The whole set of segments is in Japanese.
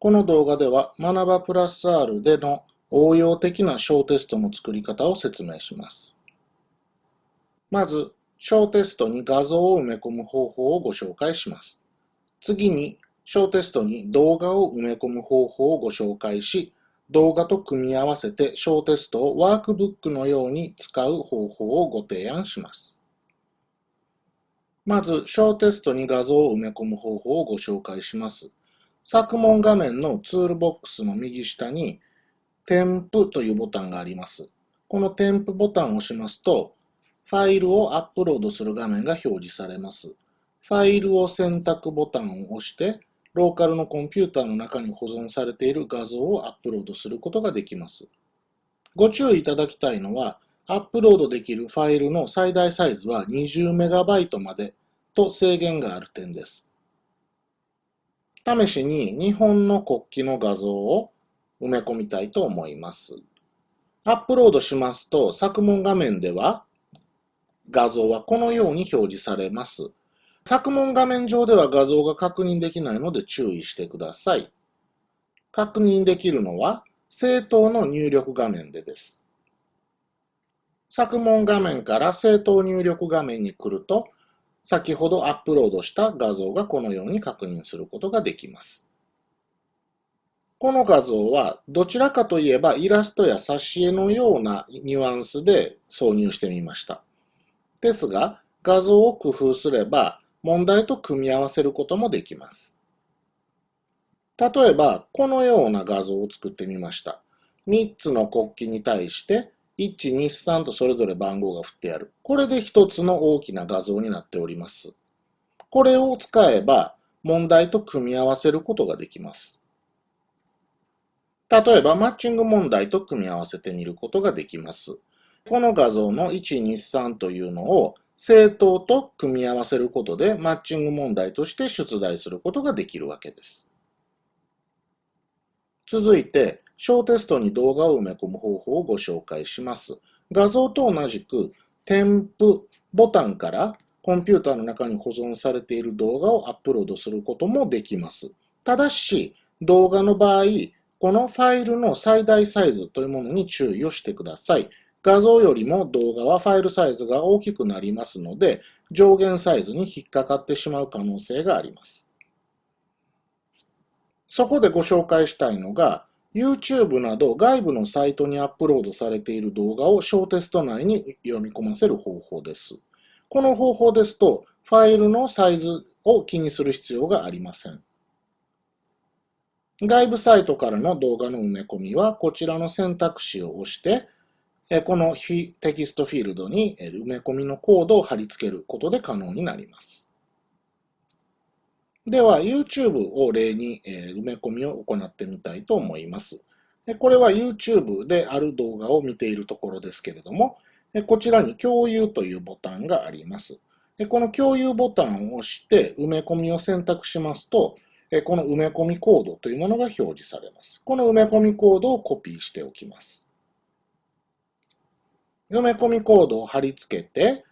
この動画では学ばプラス R での応用的な小テストの作り方を説明します。まず、小テストに画像を埋め込む方法をご紹介します。次に、小テストに動画を埋め込む方法をご紹介し、動画と組み合わせて小テストをワークブックのように使う方法をご提案します。まず、小テストに画像を埋め込む方法をご紹介します。作問画面のツールボックスの右下に、添付というボタンがあります。この添付ボタンを押しますと、ファイルをアップロードする画面が表示されます。ファイルを選択ボタンを押して、ローカルのコンピューターの中に保存されている画像をアップロードすることができます。ご注意いただきたいのは、アップロードできるファイルの最大サイズは 20MB までと制限がある点です。試しに日本の国旗の画像を埋め込みたいと思います。アップロードしますと、作問画面では画像はこのように表示されます。作問画面上では画像が確認できないので注意してください。確認できるのは政党の入力画面でです。作問画面から政党入力画面に来ると、先ほどアップロードした画像がこのように確認することができます。この画像はどちらかといえばイラストや挿絵のようなニュアンスで挿入してみました。ですが、画像を工夫すれば問題と組み合わせることもできます。例えば、このような画像を作ってみました。3つの国旗に対して1、2、3とそれぞれ番号が振ってある。これで1つの大きな画像になっております。これを使えば問題と組み合わせることができます。例えば、マッチング問題と組み合わせてみることができます。この画像の1、2、3というのを政党と組み合わせることでマッチング問題として出題することができるわけです。続いて、小テストに動画を埋め込む方法をご紹介します。画像と同じく添付ボタンからコンピューターの中に保存されている動画をアップロードすることもできます。ただし、動画の場合、このファイルの最大サイズというものに注意をしてください。画像よりも動画はファイルサイズが大きくなりますので、上限サイズに引っかかってしまう可能性があります。そこでご紹介したいのが、YouTube など外部のサイトにアップロードされている動画を小テスト内に読み込ませる方法です。この方法ですと、ファイルのサイズを気にする必要がありません。外部サイトからの動画の埋め込みは、こちらの選択肢を押して、このテキストフィールドに埋め込みのコードを貼り付けることで可能になります。では、YouTube を例に埋め込みを行ってみたいと思います。これは YouTube である動画を見ているところですけれども、こちらに共有というボタンがあります。この共有ボタンを押して埋め込みを選択しますと、この埋め込みコードというものが表示されます。この埋め込みコードをコピーしておきます。埋め込みコードを貼り付けて、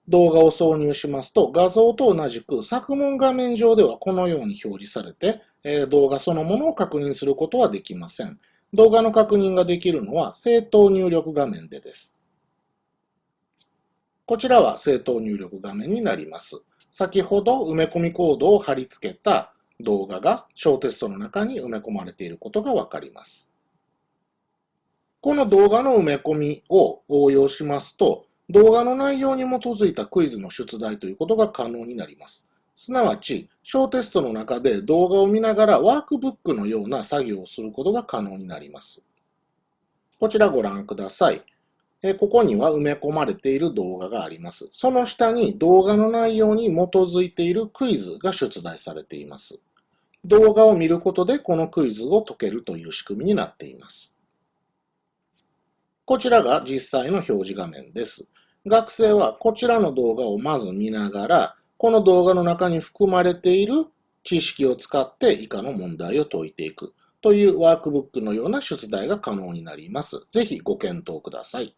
動画を挿入しますと、画像と同じく作問画面上ではこのように表示されて、動画そのものを確認することはできません。動画の確認ができるのは政党入力画面でです。こちらは政党入力画面になります。先ほど埋め込みコードを貼り付けた動画が小テストの中に埋め込まれていることがわかります。この動画の埋め込みを応用しますと、動画の内容に基づいたクイズの出題ということが可能になります。すなわち、小テストの中で動画を見ながらワークブックのような作業をすることが可能になります。こちらご覧ください。ここには埋め込まれている動画があります。その下に動画の内容に基づいているクイズが出題されています。動画を見ることでこのクイズを解けるという仕組みになっています。こちらが実際の表示画面です。学生はこちらの動画をまず見ながら、この動画の中に含まれている知識を使って以下の問題を解いていくというワークブックのような出題が可能になります。ぜひご検討ください。